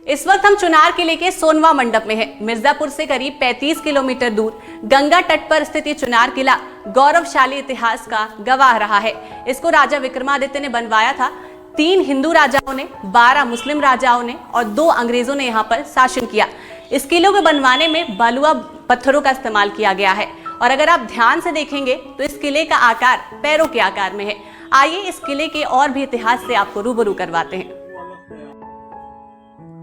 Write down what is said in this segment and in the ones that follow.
इस वक्त हम चुनार किले के सोनवा मंडप में हैं। मिर्जापुर से करीब 35 किलोमीटर दूर गंगा तट पर स्थित ये चुनार किला गौरवशाली इतिहास का गवाह रहा है। इसको राजा विक्रमादित्य ने बनवाया था। 3 हिंदू राजाओं ने, 12 मुस्लिम राजाओं ने और 2 अंग्रेजों ने यहाँ पर शासन किया। इस किले को बनवाने में बलुआ पत्थरों का इस्तेमाल किया गया है और अगर आप ध्यान से देखेंगे तो इस किले का आकार पैरों के आकार में है। आइए इस किले के और भी इतिहास से आपको रूबरू करवाते हैं।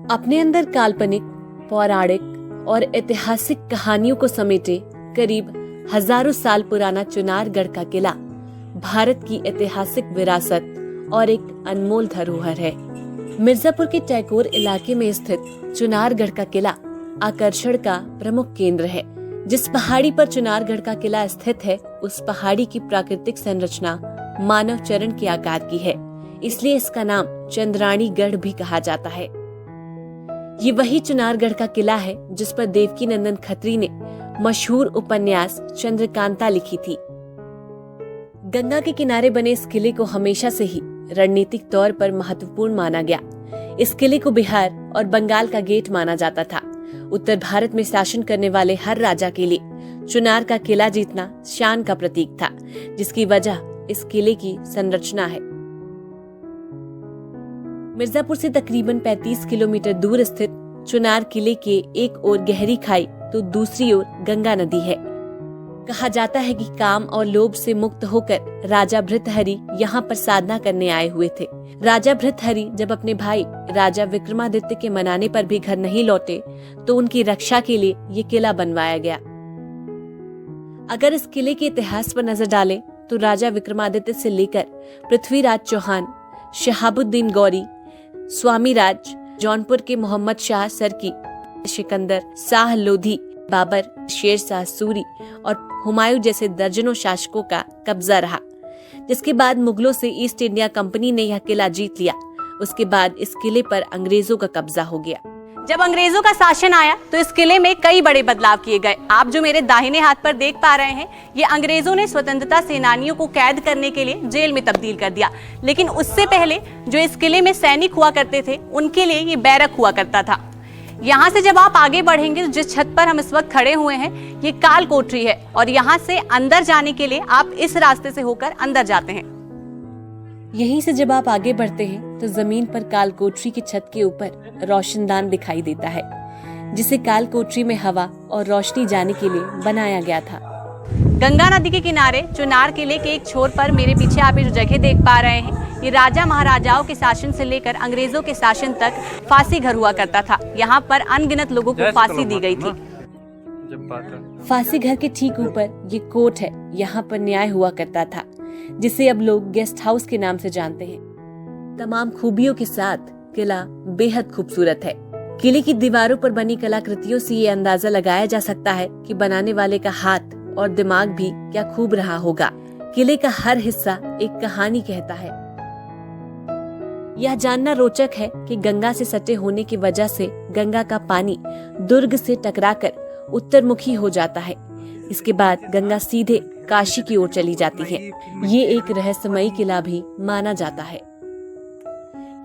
अपने अंदर काल्पनिक, पौराणिक और ऐतिहासिक कहानियों को समेटे करीब हजारों साल पुराना चुनारगढ़ का किला भारत की ऐतिहासिक विरासत और एक अनमोल धरोहर है। मिर्जापुर के टैगोर इलाके में स्थित चुनारगढ़ का किला आकर्षण का प्रमुख केंद्र है। जिस पहाड़ी पर चुनारगढ़ का किला स्थित है, उस पहाड़ी की प्राकृतिक संरचना मानव चरण के आकार की है, इसलिए इसका नाम चंद्राणीगढ़ भी कहा जाता है। ये वही चुनारगढ़ का किला है जिस पर देवकीनंदन खत्री ने मशहूर उपन्यास चंद्रकांता लिखी थी। गंगा के किनारे बने इस किले को हमेशा से ही रणनीतिक तौर पर महत्वपूर्ण माना गया। इस किले को बिहार और बंगाल का गेट माना जाता था। उत्तर भारत में शासन करने वाले हर राजा के लिए चुनार का किला जीतना शान का प्रतीक था, जिसकी वजह इस किले की संरचना है। मिर्जापुर से तकरीबन 35 किलोमीटर दूर स्थित चुनार किले के एक ओर गहरी खाई तो दूसरी ओर गंगा नदी है। कहा जाता है कि काम और लोभ से मुक्त होकर राजा भृतहरि यहाँ पर साधना करने आए हुए थे। राजा भृतहरि जब अपने भाई राजा विक्रमादित्य के मनाने पर भी घर नहीं लौटे तो उनकी रक्षा के लिए ये किला बनवाया गया। अगर इस किले के इतिहास पर नजर डालें तो राजा विक्रमादित्य से लेकर पृथ्वीराज चौहान, शहाबुद्दीन गौरी, स्वामी राज, जौनपुर के मोहम्मद शाह सरकी, सिकंदर, शाह लोधी, बाबर, शेर शाह सूरी और हुमायूं जैसे दर्जनों शासकों का कब्जा रहा। जिसके बाद मुगलों से ईस्ट इंडिया कंपनी ने यह किला जीत लिया। उसके बाद इस किले पर अंग्रेजों का कब्जा हो गया। जब अंग्रेजों का शासन आया तो इस किले में कई बड़े बदलाव किए गए। आप जो मेरे दाहिने हाथ पर देख पा रहे हैं, ये अंग्रेजों ने स्वतंत्रता सेनानियों को कैद करने के लिए जेल में तब्दील कर दिया। लेकिन उससे पहले जो इस किले में सैनिक हुआ करते थे, उनके लिए ये बैरक हुआ करता था। यहाँ से जब आप आगे बढ़ेंगे, जिस छत पर हम इस वक्त खड़े हुए हैं, ये काल कोठरी है और यहाँ से अंदर जाने के लिए आप इस रास्ते से होकर अंदर जाते हैं। यहीं से जब आप आगे बढ़ते हैं तो जमीन पर काल कोठरी की छत के ऊपर रोशनदान दिखाई देता है, जिसे काल कोठरी में हवा और रोशनी जाने के लिए बनाया गया था। गंगा नदी के किनारे चुनार किले के एक छोर पर मेरे पीछे आप ये जो जगह देख पा रहे हैं, ये राजा महाराजाओं के शासन से लेकर अंग्रेजों के शासन तक फांसी घर हुआ करता था। यहाँ पर अनगिनत लोगों को फांसी दी गई थी। फांसी घर के ठीक ऊपर ये कोर्ट है। यहाँ पर न्याय हुआ करता था, जिसे अब लोग गेस्ट हाउस के नाम से जानते हैं। तमाम खूबियों के साथ किला बेहद खूबसूरत है। किले की दीवारों पर बनी कलाकृतियों से ये अंदाजा लगाया जा सकता है कि बनाने वाले का हाथ और दिमाग भी क्या खूब रहा होगा। किले का हर हिस्सा एक कहानी कहता है। यह जानना रोचक है कि गंगा से सटे होने की वजह से गंगा का पानी दुर्ग से टकराकर उत्तरमुखी हो जाता है। इसके बाद गंगा सीधे काशी की ओर चली जाती है। ये एक रहस्यमयी किला भी माना जाता है।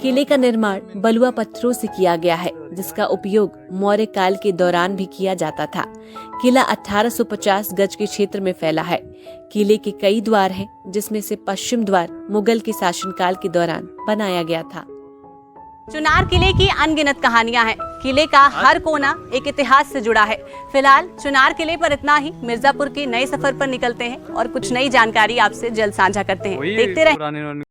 किले का निर्माण बलुआ पत्थरों से किया गया है, जिसका उपयोग मौर्य काल के दौरान भी किया जाता था। किला 1850 गज के क्षेत्र में फैला है। किले के कई द्वार हैं, जिसमें से पश्चिम द्वार मुगल के शासनकाल के दौरान बनाया गया था। चुनार किले की अनगिनत कहानियां हैं। किले का हर कोना एक इतिहास से जुड़ा है। फिलहाल चुनार किले पर इतना ही। मिर्जापुर के नए सफर पर निकलते हैं और कुछ नई जानकारी आपसे जल्द साझा करते हैं। देखते रहें।